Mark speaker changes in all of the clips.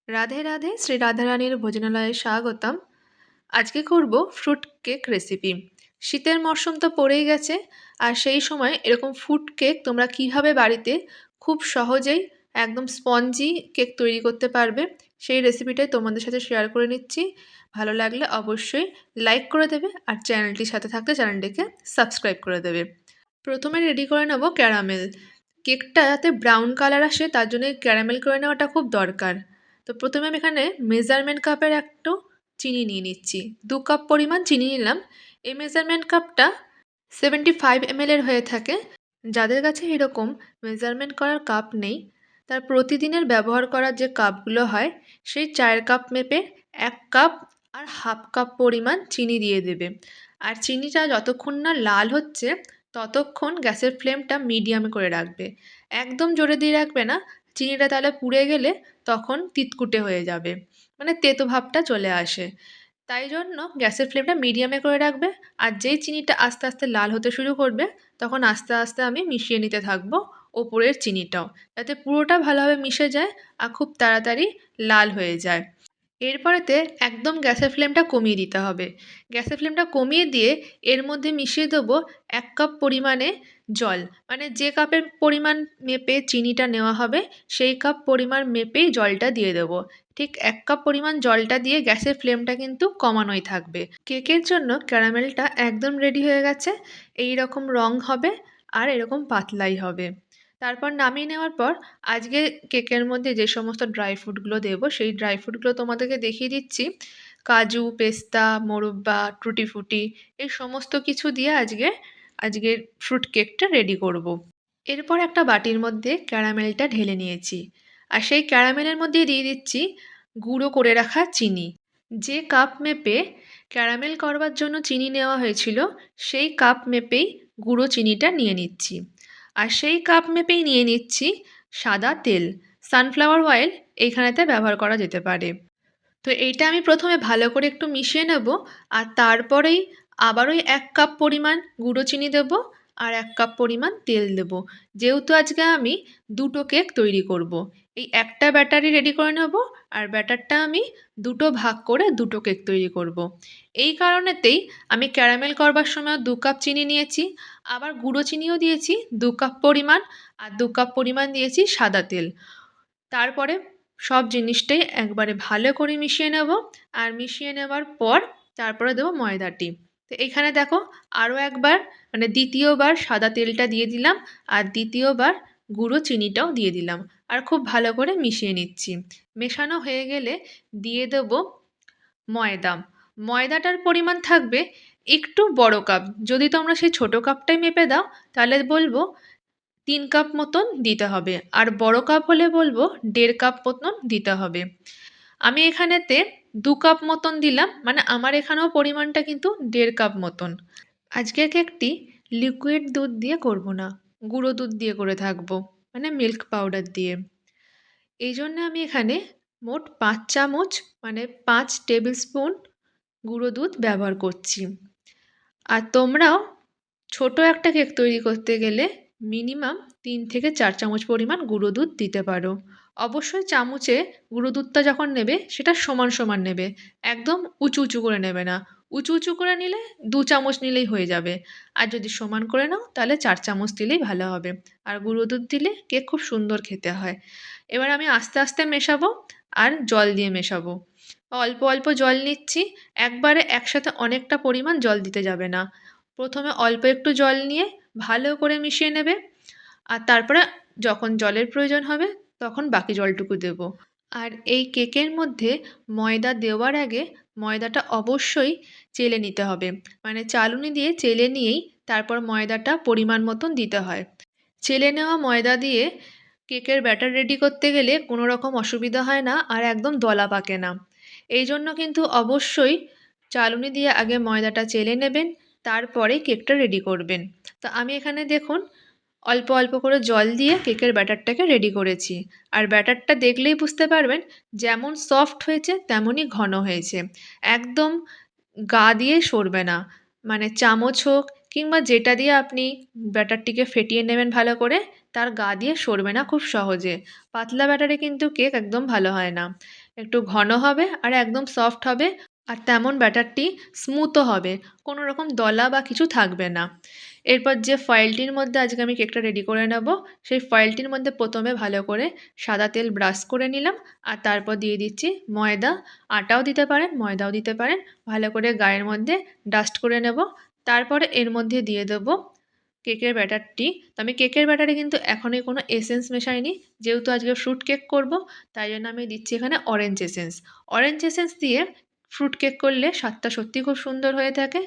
Speaker 1: রাধে রাধে, শ্রী রাধারানীর ভোজনালয়ে স্বাগতম। আজকে করব ফ্রুট কেক রেসিপি। শীতের মরশুম তো পড়েই গেছে, আর সেই সময় এরকম ফ্রুট কেক তোমরা কিভাবে বাড়িতে খুব সহজেই একদম স্পঞ্জি কেক তৈরি করতে পারবে, সেই রেসিপিটাই তোমাদের সাথে শেয়ার করে নিচ্ছি। ভালো লাগলে অবশ্যই লাইক করে দেবে, আর চ্যানেলটির সাথে থাকলে চ্যানেলটিকে সাবস্ক্রাইব করে দেবে। প্রথমে রেডি করে নেব ক্যারামেল। কেকটা যাতে ব্রাউন কালার আসে তার জন্য ক্যারামেল করে নেওয়াটা খুব দরকার। তো প্রথমে আমি এখানে মেজারমেন্ট কাপের একটু চিনি নিয়ে নিচ্ছি। 2 কাপ পরিমাণ চিনি নিলাম। এই মেজারমেন্ট কাপটা 75 ml হয়ে থাকে। যাদের কাছে এরকম মেজারমেন্ট করার কাপ নেই, তার প্রতিদিনের ব্যবহার করার যে কাপগুলো হয়, সেই 4 কাপ মেপে 1 কাপ আর হাফ কাপ পরিমাণ চিনি দিয়ে দেবে। আর চিনিটা যতক্ষণ না লাল হচ্ছে ততক্ষণ গ্যাসের ফ্লেমটা মিডিয়ামে করে রাখবে। একদম জোরে দিয়ে রাখবে না, চিনিটা তাহলে পুড়ে গেলে তখন তিতকুটে হয়ে যাবে, মানে তেতো ভাবটা চলে আসে। তাই জন্য গ্যাসের ফ্লেমটা মিডিয়ামে করে রাখবে। আর যেই চিনিটা আস্তে আস্তে লাল হতে শুরু করবে, তখন আস্তে আস্তে আমি মিশিয়ে নিতে থাকবো ওপরের চিনিটাও, যাতে পুরোটা ভালোভাবে মিশে যায় আর খুব তাড়াতাড়ি লাল হয়ে যায়। এরপরেতে একদম গ্যাসের ফ্লেমটা কমিয়ে দিতে হবে। গ্যাসের ফ্লেমটা কমিয়ে দিয়ে এর মধ্যে মিশিয়ে দেবো 1 কাপ পরিমাণে জল। মানে যে কাপের পরিমাণ মেপে চিনিটা নেওয়া হবে, সেই কাপ পরিমাণ মেপেই জলটা দিয়ে দেবো। ঠিক 1 কাপ পরিমাণ জলটা দিয়ে গ্যাসের ফ্লেমটা কিন্তু কমানোই থাকবে। কেকের জন্য ক্যারামেলটা একদম রেডি হয়ে গেছে। এই রকম রং হবে আর এরকম পাতলাই হবে। তারপর নামিয়ে নেওয়ার পর আজকে কেকের মধ্যে যে সমস্ত ড্রাই ফ্রুটগুলো দেবো, সেই ড্রাই ফ্রুটগুলো তোমাদেরকে দেখিয়ে দিচ্ছি। কাজু, পেস্তা, মোরব্বা, টুটি ফুটি, এই সমস্ত কিছু দিয়ে আজকের ফ্রুট কেকটা রেডি করব। এরপর একটা বাটির মধ্যে ক্যারামেলটা ঢেলে নিয়েছি, আর সেই ক্যারামেলের মধ্যে দিয়ে দিচ্ছি গুঁড়ো করে রাখা চিনি। যে কাপ মেপে ক্যারামেল করবার জন্য চিনি নেওয়া হয়েছিল, সেই কাপ মেপেই গুঁড়ো চিনিটা নিয়ে নিচ্ছি। আর সেই কাপ মেপেই নিয়ে নিচ্ছি সাদা তেল। সানফ্লাওয়ার অয়েল এইখানেতে ব্যবহার করা যেতে পারে। তো এইটা আমি প্রথমে ভালো করে একটু মিশিয়ে নেব, আর তারপরেই আবার ওই 1 কাপ পরিমাণ গুঁড়ো চিনি দেব, আর 1 কাপ পরিমাণ তেল দেব। যেহেতু আজকে আমি দুটো কেক তৈরি করব, এই একটা ব্যাটারি রেডি করে নেব, আর ব্যাটারটা আমি দুটো ভাগ করে দুটো কেক তৈরি করব। এই কারণেতেই আমি ক্যারামেল করবার সময় 2 কাপ চিনি নিয়েছি, আবার গুঁড়ো চিনিও দিয়েছি 2 কাপ পরিমাণ, আর 2 কাপ পরিমাণ দিয়েছি সাদা তেল। তারপরে সব জিনিসটাই একবারে ভালো করে মিশিয়ে নেব, আর মিশিয়ে নেওয়ার পর তারপরে দেবো ময়দাটি। তো এখানে দেখো আরও একবার, মানে দ্বিতীয়বার সাদা তেলটা দিয়ে দিলাম, আর দ্বিতীয়বার গুঁড়ো চিনিটাও দিয়ে দিলাম, আর খুব ভালো করে মিশিয়ে নিচ্ছি। মেশানো হয়ে গেলে দিয়ে দেবো ময়দা। ময়দাটার পরিমাণ থাকবে একটু বড় কাপ। যদি তোমরা সেই ছোট কাপটাই মেপে দাও, তাহলে বলবো 3 কাপ মতন দিতে হবে, আর বড় কাপ হলে বলবো 1.5 কাপ মতন দিতে হবে। আমি এখানেতে 2 কাপ মতন দিলাম, মানে আমার এখানেও পরিমাণটা কিন্তু 1.5 কাপ মতন। আজকের কেকটি লিকুইড দুধ দিয়ে করব না, গুঁড়ো দুধ দিয়ে করে থাকবো, মানে মিল্ক পাউডার দিয়ে। এই জন্য আমি এখানে মোট 5 চামচ, মানে 5 টেবিল স্পুন গুঁড়ো দুধ ব্যবহার করছি। আর তোমরাও ছোট একটা কেক তৈরি করতে গেলে মিনিমাম 3 থেকে 4 চামচ পরিমাণ গুঁড়ো দুধ দিতে পারো। অবশ্যই চামচে গুঁড়ো দুধটা যখন নেবে সেটা সমান সমান নেবে, একদম উঁচু উঁচু করে নেবে না। উঁচু উঁচু করে নিলে 2 চামচ নিলেই হয়ে যাবে, আর যদি সমান করে নাও তাহলে 4 চামচ দিলেই ভালো হবে। আর গুঁড়ো দুধ দিলে কেক খুব সুন্দর খেতে হয়। এবার আমি আস্তে আস্তে মেশাবো, আর জল দিয়ে মেশাবো। অল্প অল্প জল নিচ্ছি, একবারে একসাথে অনেকটা পরিমাণ জল দিতে যাবে না। প্রথমে অল্প একটু জল নিয়ে ভালো করে মিশিয়ে নেবে, আর তারপরে যখন জলের প্রয়োজন হবে তখন বাকি জলটুকু দেব। আর এই কেকের মধ্যে ময়দা দেওয়ার আগে ময়দাটা অবশ্যই চেলে নিতে হবে, মানে চালুনি দিয়ে চেলে নিয়েই তারপর ময়দাটা পরিমাণ মতন দিতে হয়। চেলে নেওয়া ময়দা দিয়ে কেকের ব্যাটার রেডি করতে গেলে কোনো রকম অসুবিধা হয় না, আর একদম দলা পাকে না। এই জন্য কিন্তু অবশ্যই চালুনি দিয়ে আগে ময়দাটা চেলে নেবেন, তারপরে কেকটা রেডি করবেন। তো আমি এখানে দেখুন অল্প অল্প করে জল দিয়ে কেকের ব্যাটারটাকে রেডি করেছি। আর ব্যাটারটা দেখলেই বুঝতে পারবেন যেমন সফট হয়েছে তেমনই ঘন হয়েছে। একদম গা দিয়ে সরবে না, মানে চামচ হোক কিংবা যেটা দিয়ে আপনি ব্যাটারটিকে ফেটিয়ে নেবেন ভালো করে, তার গা দিয়ে সরবে না খুব সহজে। পাতলা ব্যাটারে কিন্তু কেক একদম ভালো হয় না। একটু ঘন হবে আর একদম সফট হবে। আর তেমন ব্যাটারটি স্মুথও হবে, কোনো রকম দলা বা কিছু থাকবে না। এরপর যে ফয়েলটির মধ্যে আজকে আমি কেকটা রেডি করে নেব, সেই ফয়েলটির মধ্যে প্রথমে ভালো করে সাদা তেল ব্রাশ করে নিলাম, আর তারপর দিয়ে দিচ্ছি ময়দা। আটাও দিতে পারেন, ময়দাও দিতে পারেন। ভালো করে গায়ের মধ্যে ডাস্ট করে নেব। তারপরে এর মধ্যে দিয়ে দেবো কেকের ব্যাটারটি। তো আমি কেকের ব্যাটারে কিন্তু এখনই কোনো এসেন্স মেশাইনি, যেহেতু আজকে ফ্রুট কেক করব, তাই জন্য আমি দিচ্ছি এখানে অরেঞ্জ এসেন্স। অরেঞ্জ এসেন্স দিয়ে ফ্রুট কেক করলে স্বাদটা সত্যি খুব সুন্দর হয়ে থাকে।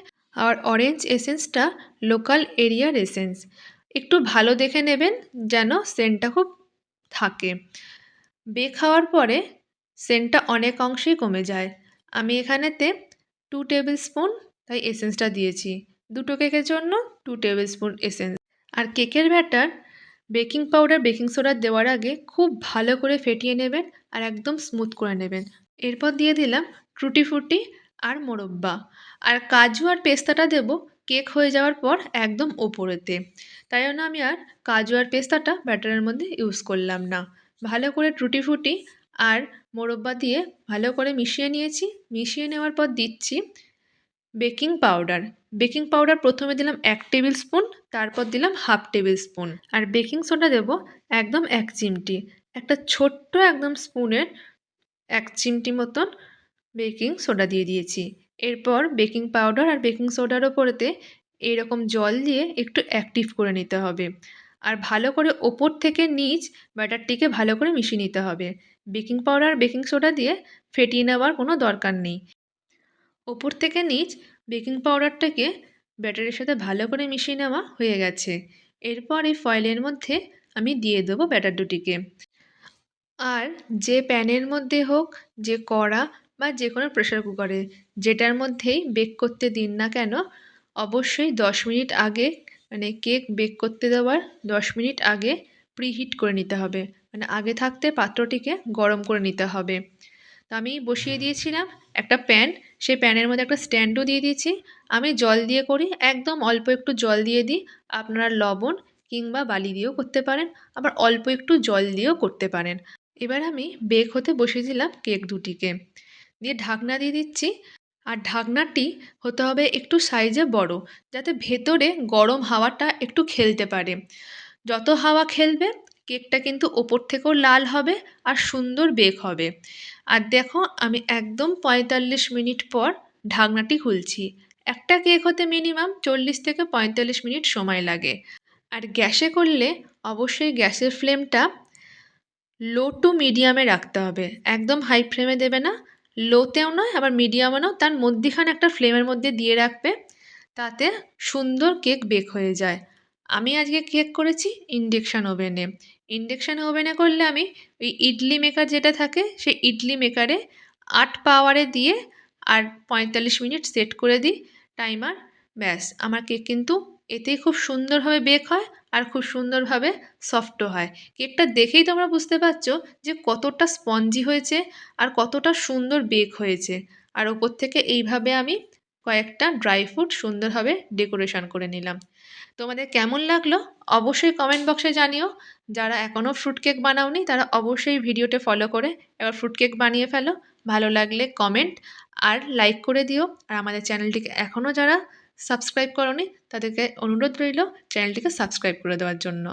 Speaker 1: আর অরেঞ্জ এসেন্সটা লোকাল এরিয়ার এসেন্স। একটু ভালো দেখে নেবেন যেন সেন্টটা খুব থাকে। বেক হওয়ার পরে সেন্টটা অনেক অংশেই কমে যায়। আমি এখানেতে 2 টেবিল স্পুন তাই এসেন্সটা দিয়েছি। দুটো কেকের জন্য 2 টেবিল স্পুন এসেন্স। আর কেকের batter baking powder, baking soda দেওয়ার আগে খুব ভালো করে ফেটিয়ে নেবেন আর একদম স্মুথ করে নেবেন। এরপর দিয়ে দিলাম টুটি ফ্রুটি আর মোরব্বা। আর কাজু আর পেস্তাটা দেবো কেক হয়ে যাওয়ার পর একদম ওপরেতে। তাই জন্য আমি আর কাজু আর পেস্তাটা ব্যাটারের মধ্যে ইউজ করলাম না। ভালো করে টুটি ফ্রুটি আর মোরব্বা দিয়ে ভালো করে মিশিয়ে নিয়েছি। মিশিয়ে নেওয়ার পর দিচ্ছি বেকিং পাউডার। বেকিং পাউডার প্রথমে দিলাম 1 টেবিল স্পুন, তারপর দিলাম হাফ টেবিল স্পুন। আর বেকিং সোডা দেবো একদম 1 চিমটি। একটা ছোট্ট একদম স্পুনের 1 চিমটি মতন বেকিং সোডা দিয়ে দিয়েছি। এরপর বেকিং পাউডার আর বেকিং সোডার ওপরেতে এইরকম জল দিয়ে একটু অ্যাক্টিভ করে নিতে হবে। আর ভালো করে ওপর থেকে নিচ ব্যাটারটিকে ভালো করে মিশিয়ে নিতে হবে। বেকিং পাউডার আর বেকিং সোডা দিয়ে ফেটিয়ে নেওয়ার কোনো দরকার নেই। ওপর থেকে নিচ বেকিং পাউডারটাকে ব্যাটারের সাথে ভালো করে মিশিয়ে নেওয়া হয়ে গেছে। এরপর এই ফয়েলের মধ্যে আমি দিয়ে দেবো ব্যাটার দুটিকে। আর যে প্যানের মধ্যে হোক, যে কড়া বা যে কোনো প্রেসার কুকারে, যেটার মধ্যেই বেক করতে দিন না কেন, অবশ্যই 10 মিনিট আগে, মানে কেক বেক করতে দেওয়ার 10 মিনিট আগে প্রিহিট করে নিতে হবে। মানে আগে থাকতে পাত্রটিকে গরম করে নিতে হবে। তো আমি বসিয়ে দিয়েছিলাম একটা প্যান। সেই প্যানের মধ্যে একটা স্ট্যান্ডও দিয়ে দিয়েছি। আমি জল দিয়ে করি, একদম অল্প একটু জল দিয়ে দিই। আপনারা লবণ কিংবা বালি দিয়েও করতে পারেন, আবার অল্প একটু জল দিয়েও করতে পারেন। এবার আমি বেক হতে বসিয়ে দিলাম কেক দুটিকে, দিয়ে ঢাকনা দিয়ে দিচ্ছি। আর ঢাকনাটি হতে হবে একটু সাইজে বড়, যাতে ভেতরে গরম হাওয়াটা একটু খেলতে পারে। যত হাওয়া খেলবে কেকটা কিন্তু ওপর থেকেও লাল হবে আর সুন্দর বেক হবে। আর দেখো আমি একদম 45 মিনিট পর ঢাকনাটি খুলছি। একটা কেক হতে মিনিমাম 40 থেকে 45 মিনিট সময় লাগে। আর গ্যাসে করলে অবশ্যই গ্যাসের ফ্লেমটা লো টু মিডিয়ামে রাখতে হবে, একদম হাই ফ্লেমে দেবে না, লোতেও নয় আবার মিডিয়ামও নয়, তার মধ্যিখানে একটা ফ্লেমের মধ্যে দিয়ে রাখবে, তাতে সুন্দর কেক বেক হয়ে যায়। আমি আজকে কেক করেছি ইন্ডাকশান ওভেনে। ইন্ডাকশান ওভেনে করলে আমি ওই ইডলি মেকার যেটা থাকে সেই ইডলি মেকারে 8 পাওয়ারে দিয়ে আর 45 মিনিট সেট করে দিই টাইমার। ব্যাস, আমার কেক কিন্তু এতেই খুব সুন্দরভাবে বেক হয় আর খুব সুন্দরভাবে সফটও হয়। কেকটা দেখেই তোমরা বুঝতে পারছো যে কতটা স্পঞ্জি হয়েছে আর কতটা সুন্দর বেক হয়েছে। আর ওপর থেকে এইভাবে আমি কয়েকটা ড্রাই ফ্রুট সুন্দরভাবে ডেকোরেশন করে নিলাম। তোমাদের কেমন লাগলো অবশ্যই কমেন্ট বক্সে জানিও। যারা এখনও ফ্রুট কেক বানাওনি তারা অবশ্যই ভিডিওটা ফলো করে এবার ফ্রুট কেক বানিয়ে ফেলো। ভালো লাগলে কমেন্ট আর লাইক করে দিও। আর আমাদের চ্যানেলটিকে এখনও যারা সাবস্ক্রাইব করোনি তাদেরকে অনুরোধ রইল চ্যানেলটিকে সাবস্ক্রাইব করে দেওয়ার জন্য।